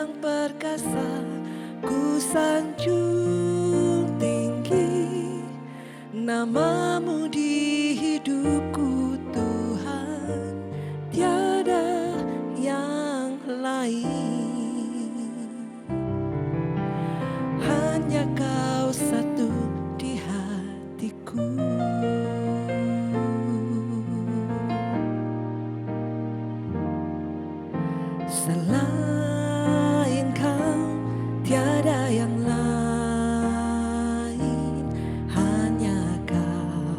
yang perkasa, ku sanjung tinggi namamu di hidupku Tuhan, tiada yang lain. Hanya Kau satu di hatiku. Selain Kau tiada yang lain, hanya Kau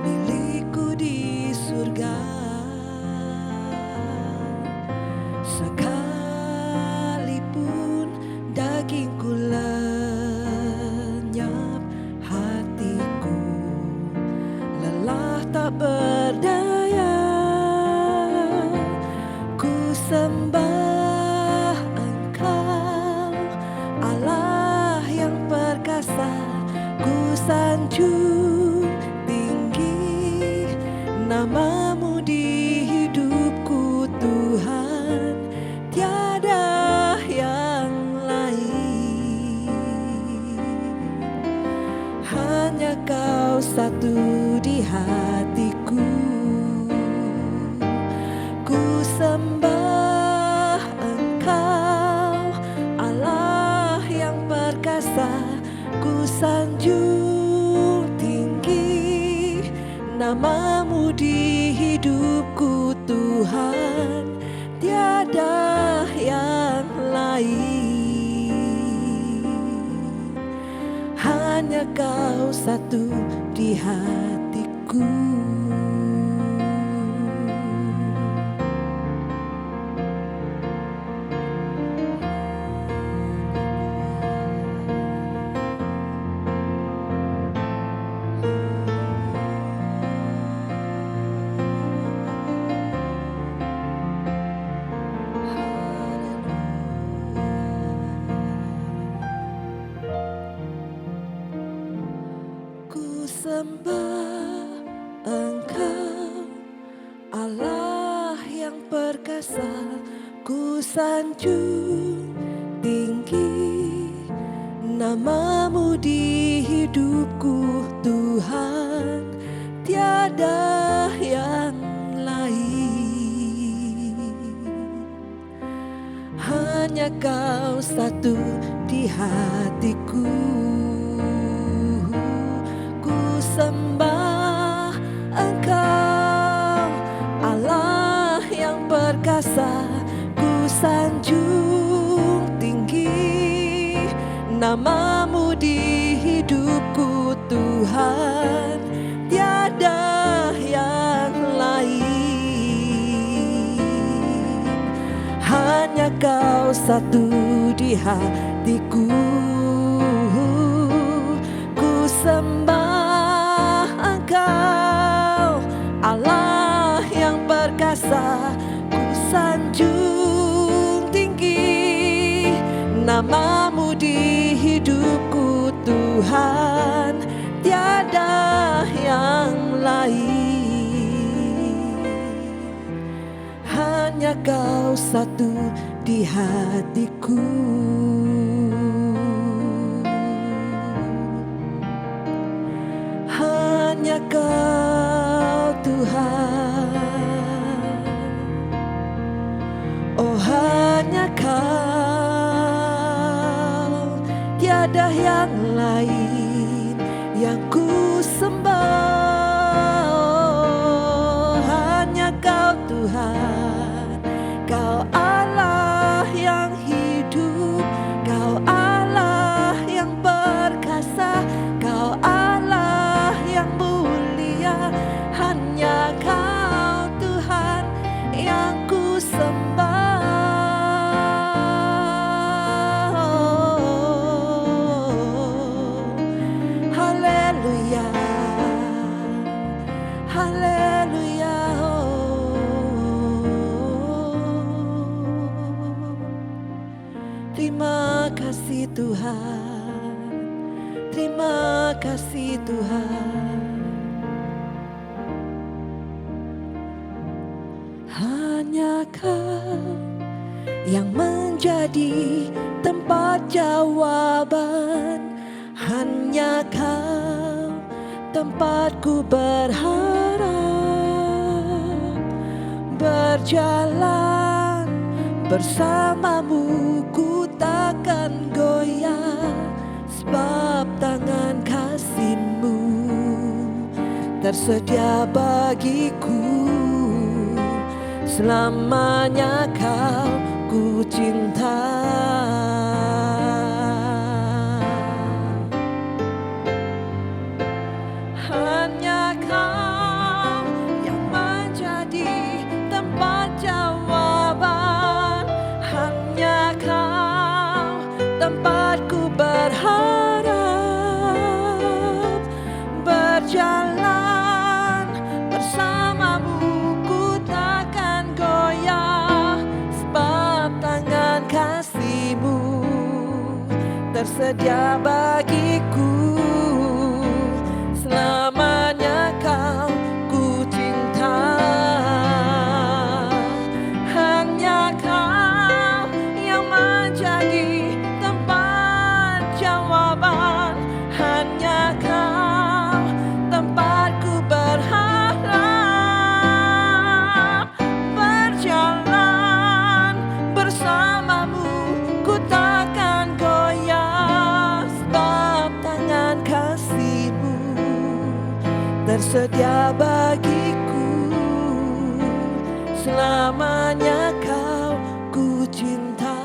milikku di surga. Sekalipun dagingku lenyap, hatiku lelah tak berdaya. Ku sembah Engkau, Allah yang perkasa, ku sanjung tinggi namamu di hidupku Tuhan, tiada yang lain. Hanya Kau satu di hatiku. Ku sembah Engkau, Allah yang perkasa, ku sanjung tinggi namamu di hidupku Tuhan, tiada yang lain. Hanya Kau satu di hatiku. Ku sembah Engkau, Allah yang perkasa, ku sanjung tinggi namamu di hidupku Tuhan, tiada yang lain. Hanya Kau satu di hatiku. Sembah Engkau, Allah yang perkasa, ku sanjung tinggi namamu di hidupku Tuhan, tiada yang lain. Hanya Kau satu di hatiku. Ku sembah Engkau, Allah yang perkasa, ku sanjung tinggi namamu di hidupku Tuhan, tiada yang lain. Hanya Kau satu di hatiku. Hanya Kau Tuhan, oh hanya Kau, tiada yang lain yang ku sembah. Oh, hanya Kau Tuhan, Kau Allah yang hidup, Kau Allah yang perkasa, Kau Allah yang mulia. Hanya Kau Tuhan yang ku sembah. Haleluya, haleluya. Terima kasih Tuhan, terima kasih Tuhan. Hanya Kau yang menjadi tempat jawaban. Hanya Kau tempatku berharap, berjalan bersamamu ku takkan goyah, sebab tangan kasih-Mu tersedia bagiku. Selamanya Kau ku cinta. Hanya Kau yang menjadi tempat jawaban. Hanya Kau tempatku berharap, berjalan bersamamu ku takkan goyah, sebab tangan kasih-Mu tersedia bagiku. Selamanya Kau ku cinta. Hanya Kau yang menjadi tempat jawaban. Hanya Kau tempatku berharap, berjalan bersamamu ku takkan goyah, sebab tangan kasih-Mu tersedia bagiku. Selamanya Kau ku cinta.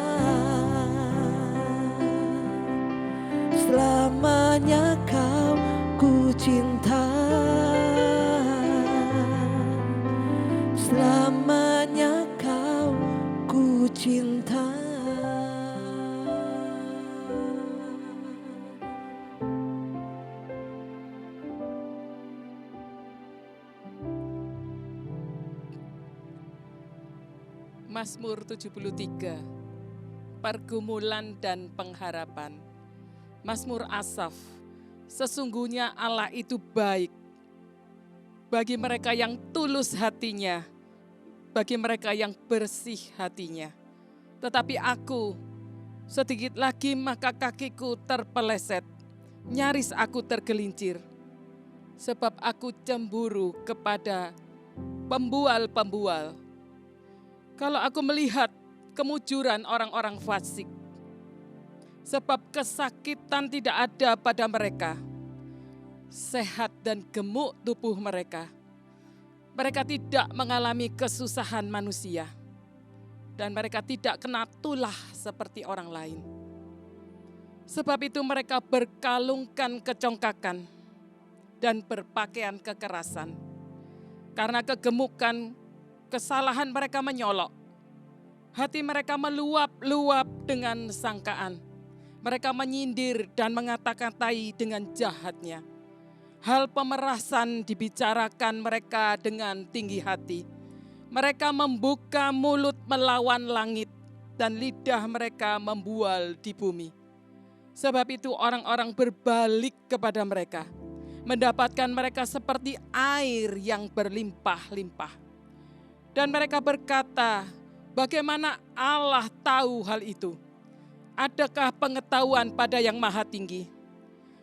Selamanya Kau ku cinta. Selamanya Kau ku cinta. Mazmur 73, pergumulan dan pengharapan. Mazmur Asaf, sesungguhnya Allah itu baik bagi mereka yang tulus hatinya, bagi mereka yang bersih hatinya. Tetapi aku, sedikit lagi maka kakiku terpeleset, nyaris aku tergelincir. Sebab aku cemburu kepada pembual-pembual. Kalau aku melihat kemujuran orang-orang fasik, sebab kesakitan tidak ada pada mereka, sehat dan gemuk tubuh mereka. Mereka tidak mengalami kesusahan manusia, dan mereka tidak kena tulah seperti orang lain. Sebab itu mereka berkalungkan kecongkakan dan berpakaian kekerasan. Karena kegemukan, kesalahan mereka menyolok. Hati mereka meluap-luap dengan sangkaan. Mereka menyindir dan mengata-katai dengan jahatnya. Hal pemerasan dibicarakan mereka dengan tinggi hati. Mereka membuka mulut melawan langit dan lidah mereka membual di bumi. Sebab itu orang-orang berbalik kepada mereka, mendapatkan mereka seperti air yang berlimpah-limpah. Dan mereka berkata, bagaimana Allah tahu hal itu? Adakah pengetahuan pada yang maha tinggi?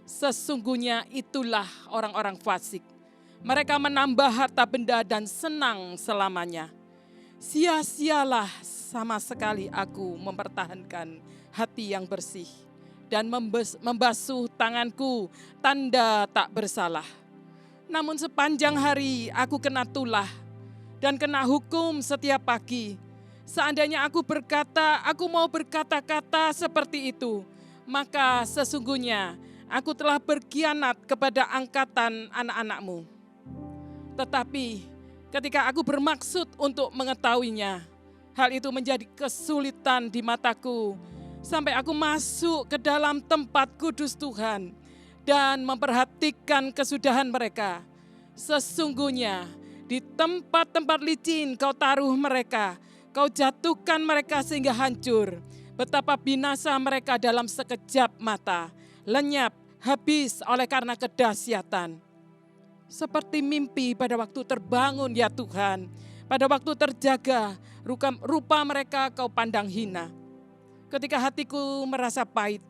Sesungguhnya itulah orang-orang fasik. Mereka menambah harta benda dan senang selamanya. Sia-sialah sama sekali aku mempertahankan hati yang bersih dan membasuh tanganku tanda tak bersalah. Namun sepanjang hari aku kena tulah dan kena hukum setiap pagi. Seandainya aku berkata, aku mau berkata-kata seperti itu, maka sesungguhnya aku telah berkhianat kepada angkatan anak-anak-Mu. Tetapi ketika aku bermaksud untuk mengetahuinya, hal itu menjadi kesulitan di mataku, sampai aku masuk ke dalam tempat kudus Tuhan dan memperhatikan kesudahan mereka. Sesungguhnya di tempat-tempat licin Kau taruh mereka, Kau jatuhkan mereka sehingga hancur. Betapa binasa mereka dalam sekejap mata, lenyap, habis oleh karena kedahsyatan. Seperti mimpi pada waktu terbangun ya Tuhan, Pada waktu terjaga, rupa mereka kau pandang hina. Ketika hatiku merasa pahit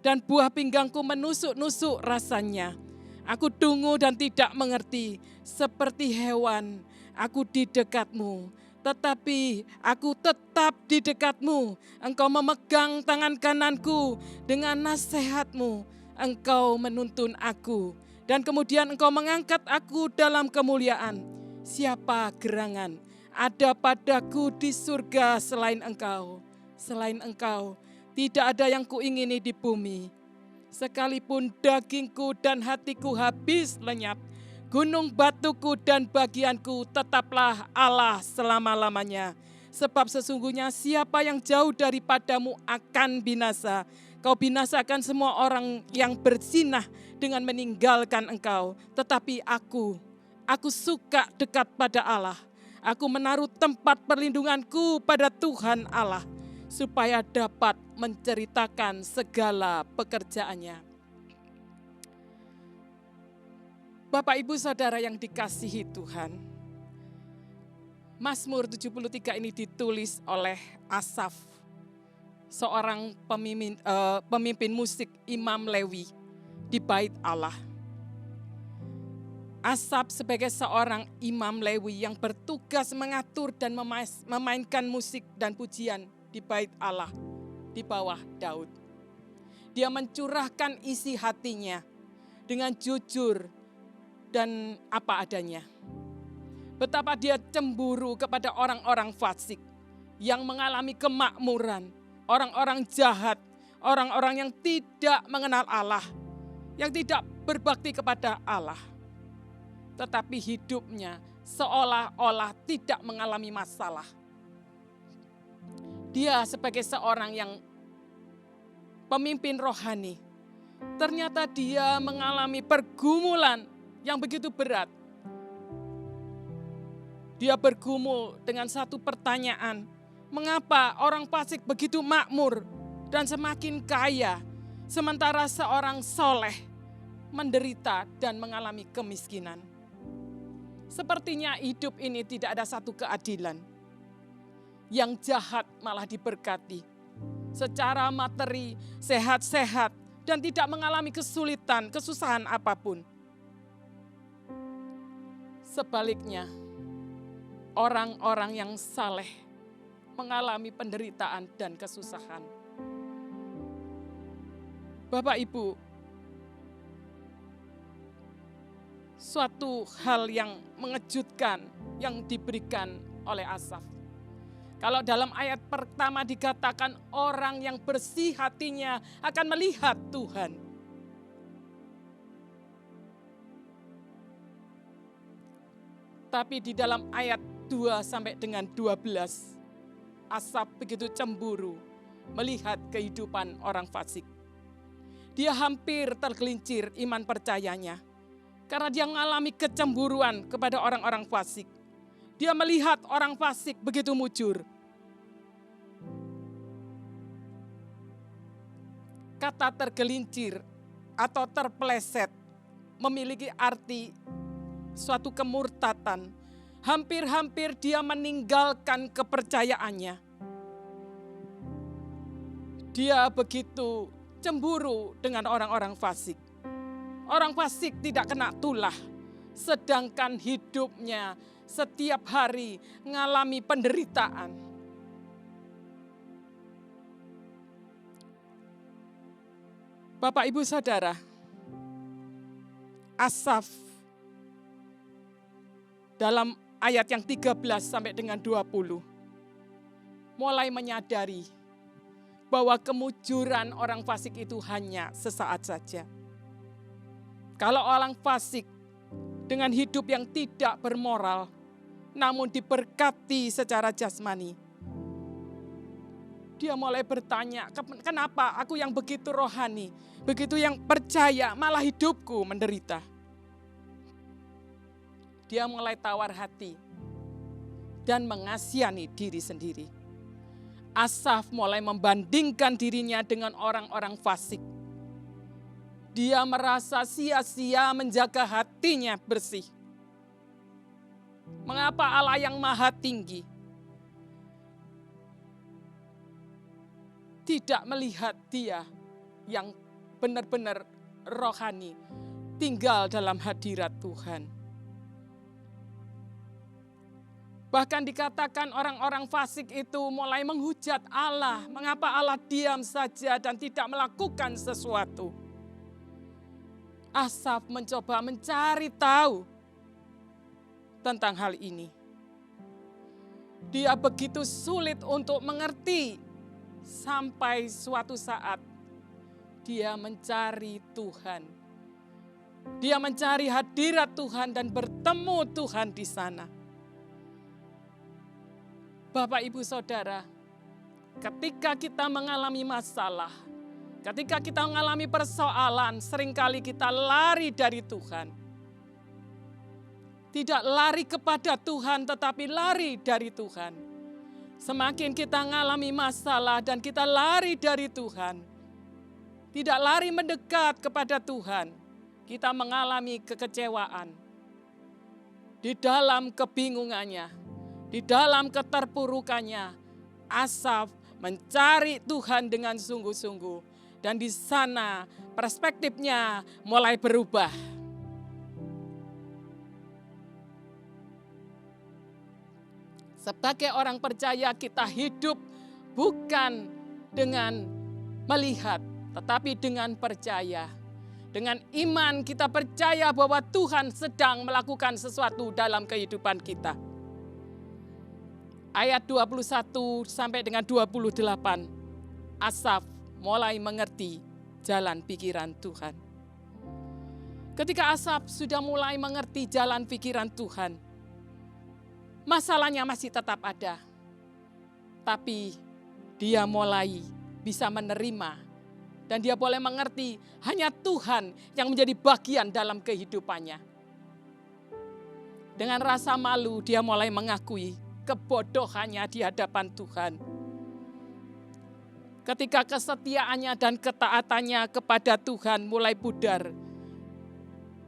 dan buah pinggangku menusuk-nusuk rasanya, aku dungu dan tidak mengerti, seperti hewan aku di dekatmu. Tetapi aku tetap di dekatmu. Engkau memegang tangan kananku dengan nasihatmu. Engkau menuntun aku. Dan kemudian engkau mengangkat aku dalam kemuliaan. Siapa gerangan ada padaku di surga selain engkau. Selain engkau, tidak ada yang kuingini di bumi. Sekalipun dagingku dan hatiku habis lenyap, gunung batuku dan bagianku tetaplah Allah selama-lamanya. Sebab sesungguhnya siapa yang jauh daripadamu akan binasa. Kau binasakan semua orang yang berzinah dengan meninggalkan engkau. Tetapi aku suka dekat pada Allah. Aku menaruh tempat perlindunganku pada Tuhan Allah, supaya dapat menceritakan segala pekerjaannya. Bapak Ibu Saudara yang dikasihi Tuhan, Mazmur 73 ini ditulis oleh Asaf, seorang pemimpin musik Imam Lewi di Bait Allah. Asaf sebagai seorang imam Lewi yang bertugas mengatur dan memainkan musik dan pujian di Bait Allah di bawah Daud. Dia mencurahkan isi hatinya dengan jujur dan apa adanya. Betapa dia cemburu kepada orang-orang fasik yang mengalami kemakmuran, orang-orang jahat, orang-orang yang tidak mengenal Allah, yang tidak berbakti kepada Allah. Tetapi hidupnya seolah-olah tidak mengalami masalah. Dia sebagai seorang yang pemimpin rohani, ternyata dia mengalami pergumulan yang begitu berat. Dia bergumul dengan satu pertanyaan, mengapa orang fasik begitu makmur dan semakin kaya, sementara seorang soleh menderita dan mengalami kemiskinan. Sepertinya hidup ini tidak ada satu keadilan. Yang jahat malah diberkati. Secara materi sehat-sehat dan tidak mengalami kesulitan, kesusahan apapun. Sebaliknya, orang-orang yang saleh mengalami penderitaan dan kesusahan. Bapak Ibu, suatu hal yang mengejutkan yang diberikan oleh Asaf. Kalau dalam ayat pertama dikatakan orang yang bersih hatinya akan melihat Tuhan. Tapi di dalam ayat 2 sampai dengan 12, Asaf begitu cemburu melihat kehidupan orang fasik. Dia hampir tergelincir iman percayanya. Karena dia mengalami kecemburuan kepada orang-orang fasik. Dia melihat orang fasik begitu mujur. Kata tergelincir atau terpeleset memiliki arti suatu kemurtatan. Hampir-hampir dia meninggalkan kepercayaannya. Dia begitu cemburu dengan orang-orang fasik. Orang fasik tidak kena tulah, sedangkan hidupnya setiap hari mengalami penderitaan. Bapak Ibu Saudara, Asaf dalam ayat yang 13 sampai dengan 20 mulai menyadari bahwa kemujuran orang fasik itu hanya sesaat saja. Kalau orang fasik dengan hidup yang tidak bermoral, namun diberkati secara jasmani, dia mulai bertanya, kenapa aku yang begitu rohani, begitu yang percaya, malah hidupku menderita. Dia mulai tawar hati dan mengasihani diri sendiri. Asaf mulai membandingkan dirinya dengan orang-orang fasik. Dia merasa sia-sia menjaga hatinya bersih. Mengapa Allah yang maha tinggi tidak melihat dia yang benar-benar rohani tinggal dalam hadirat Tuhan? Bahkan dikatakan orang-orang fasik itu mulai menghujat Allah. Mengapa Allah diam saja dan tidak melakukan sesuatu? Asaf mencoba mencari tahu tentang hal ini. Dia begitu sulit untuk mengerti sampai suatu saat dia mencari Tuhan. Dia mencari hadirat Tuhan dan bertemu Tuhan di sana. Bapak, Ibu, Saudara, ketika kita mengalami masalah, ketika kita mengalami persoalan, seringkali kita lari dari Tuhan. Tidak lari kepada Tuhan, tetapi lari dari Tuhan. Semakin kita mengalami masalah dan kita lari dari Tuhan, tidak lari mendekat kepada Tuhan, kita mengalami kekecewaan. Di dalam kebingungannya, di dalam keterpurukannya, Asaf mencari Tuhan dengan sungguh-sungguh. Dan di sana perspektifnya mulai berubah. Sebagai orang percaya kita hidup bukan dengan melihat, tetapi dengan percaya. Dengan iman kita percaya bahwa Tuhan sedang melakukan sesuatu dalam kehidupan kita. Ayat 21 sampai dengan 28, Asaf mulai mengerti jalan pikiran Tuhan. Ketika Asaf sudah mulai mengerti jalan pikiran Tuhan, masalahnya masih tetap ada. Tapi dia mulai bisa menerima dan dia boleh mengerti hanya Tuhan yang menjadi bagian dalam kehidupannya. Dengan rasa malu dia mulai mengakui kebodohannya di hadapan Tuhan. Ketika kesetiaannya dan ketaatannya kepada Tuhan mulai pudar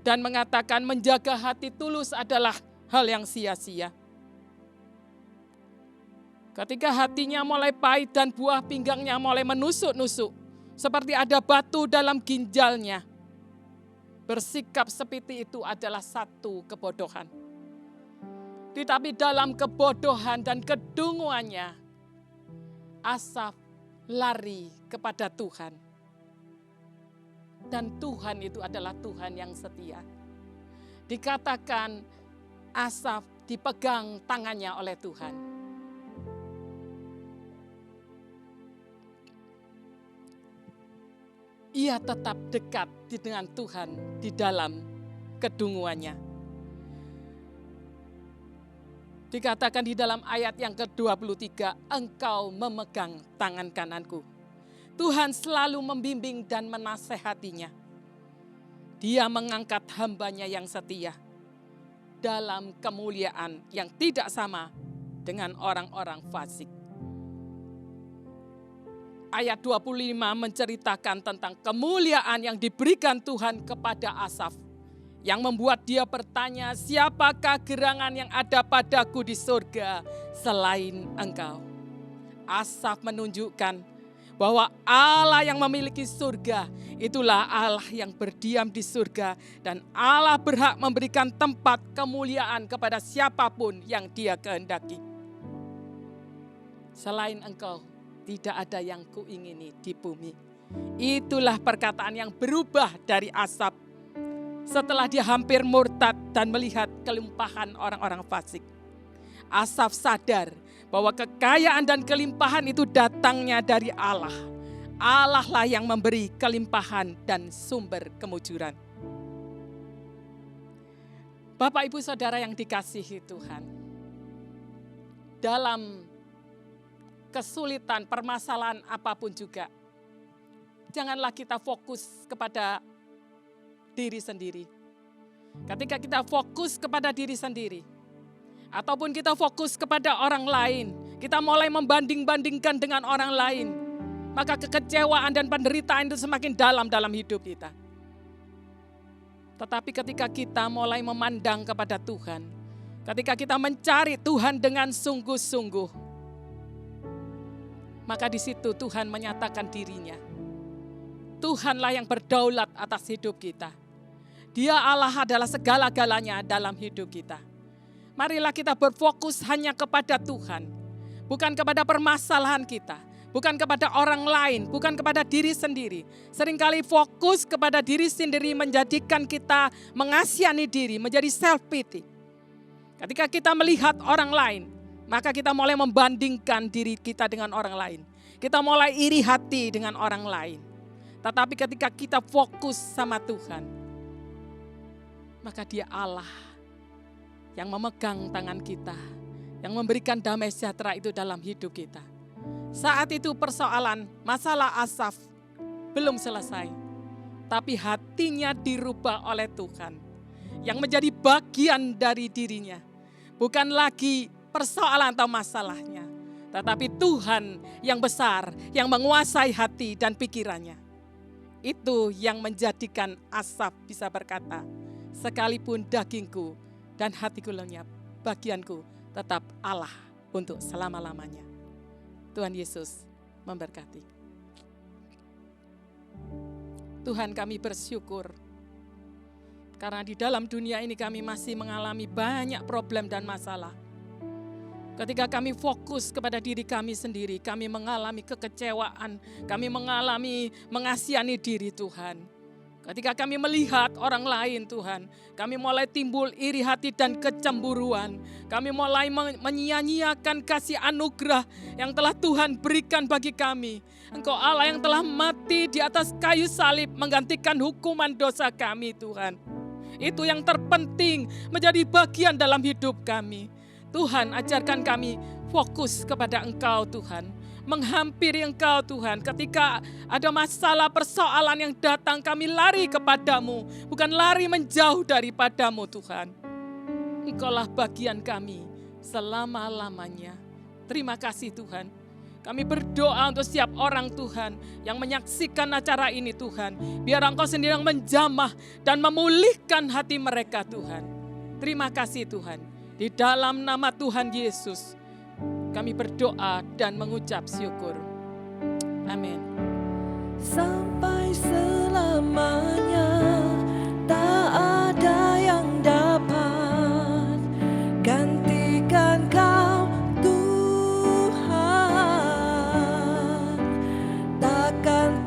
dan mengatakan menjaga hati tulus adalah hal yang sia-sia. Ketika hatinya mulai pahit dan buah pinggangnya mulai menusuk-nusuk, seperti ada batu dalam ginjalnya, bersikap seperti itu adalah satu kebodohan. Tetapi dalam kebodohan dan kedunguannya, Asaf lari kepada Tuhan. Dan Tuhan itu adalah Tuhan yang setia. Dikatakan Asaf dipegang tangannya oleh Tuhan. Ia tetap dekat dengan Tuhan di dalam kedunguannya. Dikatakan di dalam ayat yang ke-23, engkau memegang tangan kananku. Tuhan selalu membimbing dan menasehatinya. Dia mengangkat hambanya yang setia dalam kemuliaan yang tidak sama dengan orang-orang fasik. Ayat 25 menceritakan tentang kemuliaan yang diberikan Tuhan kepada Asaf. Yang membuat dia bertanya, siapakah gerangan yang ada padaku di surga selain engkau? Asaf menunjukkan bahwa Allah yang memiliki surga, itulah Allah yang berdiam di surga. Dan Allah berhak memberikan tempat kemuliaan kepada siapapun yang dia kehendaki. Selain engkau, tidak ada yang kuingini di bumi. Itulah perkataan yang berubah dari Asaf setelah dia hampir murtad dan melihat kelimpahan orang-orang fasik. Asaf sadar bahwa kekayaan dan kelimpahan itu datangnya dari Allah. Allah lah yang memberi kelimpahan dan sumber kemujuran. Bapak, Ibu, Saudara yang dikasihi Tuhan, dalam kesulitan, permasalahan apapun juga, janganlah kita fokus kepada diri sendiri. Ketika kita fokus kepada diri sendiri, ataupun kita fokus kepada orang lain, kita mulai membanding-bandingkan dengan orang lain, maka kekecewaan dan penderitaan itu semakin dalam hidup kita. Tetapi ketika kita mulai memandang kepada Tuhan, ketika kita mencari Tuhan dengan sungguh-sungguh, maka di situ Tuhan menyatakan dirinya. Tuhanlah yang berdaulat atas hidup kita. Dia Allah adalah segala-galanya dalam hidup kita. Marilah kita berfokus hanya kepada Tuhan, bukan kepada permasalahan kita, bukan kepada orang lain, bukan kepada diri sendiri. Seringkali fokus kepada diri sendiri menjadikan kita mengasihani diri, menjadi self-pity. Ketika kita melihat orang lain, maka kita mulai membandingkan diri kita dengan orang lain. Kita mulai iri hati dengan orang lain. Tetapi ketika kita fokus sama Tuhan, maka Dia Allah yang memegang tangan kita, yang memberikan damai sejahtera itu dalam hidup kita. Saat itu persoalan masalah Asaf belum selesai, tapi hatinya dirubah oleh Tuhan, yang menjadi bagian dari dirinya. Bukan lagi persoalan atau masalahnya, tetapi Tuhan yang besar, yang menguasai hati dan pikirannya. Itu yang menjadikan Asaf bisa berkata, sekalipun dagingku dan hatiku lenyap, bagianku tetap Allah untuk selama-lamanya. Tuhan Yesus memberkati. Tuhan, kami bersyukur karena di dalam dunia ini kami masih mengalami banyak problem dan masalah. Ketika kami fokus kepada diri kami sendiri, kami mengalami kekecewaan, kami mengalami mengasihani diri Tuhan. Ketika kami melihat orang lain Tuhan, kami mulai timbul iri hati dan kecemburuan. Kami mulai menyia-nyiakan kasih anugerah yang telah Tuhan berikan bagi kami. Engkau Allah yang telah mati di atas kayu salib menggantikan hukuman dosa kami Tuhan. Itu yang terpenting menjadi bagian dalam hidup kami. Tuhan, ajarkan kami fokus kepada Engkau Tuhan. Menghampiri Engkau Tuhan. Ketika ada masalah persoalan yang datang, kami lari kepadamu. Bukan lari menjauh daripadamu Tuhan. Engkaulah bagian kami selama-lamanya. Terima kasih Tuhan. Kami berdoa untuk setiap orang Tuhan yang menyaksikan acara ini Tuhan. Biar Engkau sendiri yang menjamah dan memulihkan hati mereka Tuhan. Terima kasih Tuhan. Di dalam nama Tuhan Yesus, kami berdoa dan mengucap syukur. Amin. Sampai selamanya tak ada yang dapat gantikan Kau Tuhan. Takkan